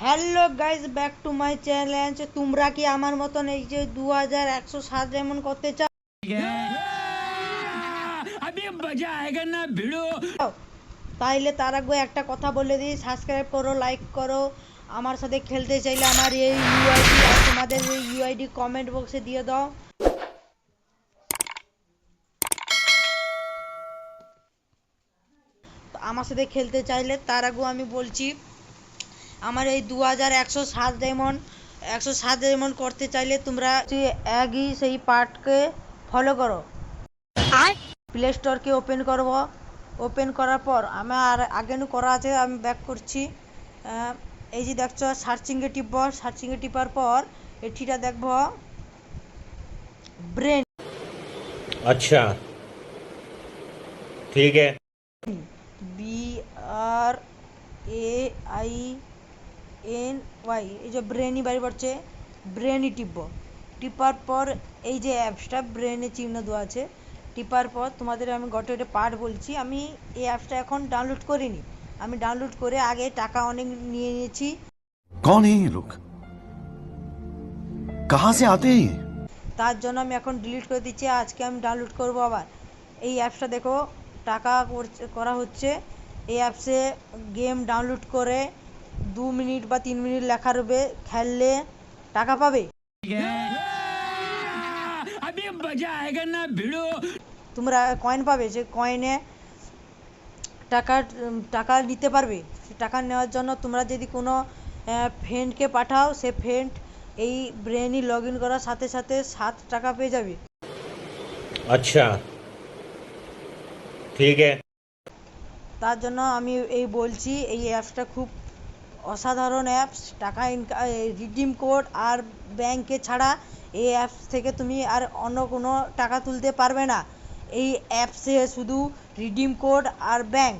Hello guys, back to my challenge. তোমরা কি আমার মতন এই যে 2107 ডায়মন্ড করতে চাও? তাইলে তার আগে একটা কথা বলে দিই, সাবস্ক্রাইব করো, লাইক করো। আমার সাথে খেলতে চাইলে আমার এই ইউআইডি আর তোমাদের এই ইউআইডি কমেন্ট বক্সে দিয়ে দাও। আমার সাথে খেলতে চাইলে তার আগেও আমি বলছি, আমার এই 2107 ডায়মন্ড করতে চাইলে তোমরা একই সেই পার্টকে ফলো করো। প্লে স্টোরকে ওপেন করব। ওপেন করার পর আমার আগে করা আছে, আমি ব্যাক করছি। এই যে দেখছো, সার্চিংয়ে টিপব। সার্চিংয়ে টিপার পর এটিটা দেখব ব্রেন। अच्छा ठीक है। BRAINY, এই যে ব্রেনই বাড়ি পড়ছে, ব্রেনই টিপব। টিপার পর এই যে অ্যাপসটা ব্রেনে চিহ্ন দেওয়া আছে, টিপার পর তোমাদের আমি গটে পার্ট বলছি। আমি এই অ্যাপসটা এখন ডাউনলোড করিনি, আমি ডাউনলোড করে আগে টাকা অনেক নিয়ে নিয়েছি। कौन है ये लोग? कहां से आते हैं? তার জন্য আমি এখন ডিলিট করে দিচ্ছি। আজকে আমি ডাউনলোড করব আবার। এই অ্যাপসটা দেখো, টাকা করা হচ্ছে। এই অ্যাপসে গেম ডাউনলোড করে 2 মিনিট বা 3 মিনিট লেখা রবে, খেললে টাকা পাবে। তোমরা কয়েন পাবে, যে কয়েনে টাকা টাকা নিতে পারবে। টাকা নেওয়ার জন্য তোমরা যদি কোনো ফ্রেন্ডকে পাঠাও, সে ফ্রেন্ড এই ব্রেনই লগ ইন করার সাথে সাথে 7 টাকা পেয়ে যাবে। अच्छा ठीक है। তার জন্য আমি এই বলছি, এই অ্যাপসটা খুব অসাধারণ অ্যাপস। টাকা রিডিম কোড আর ব্যাংকে ছাড়া এই অ্যাপস থেকে তুমি আর অন্য কোনো টাকা তুলতে পারবে না। এই অ্যাপসে শুধু রিডিম কোড আর ব্যাংক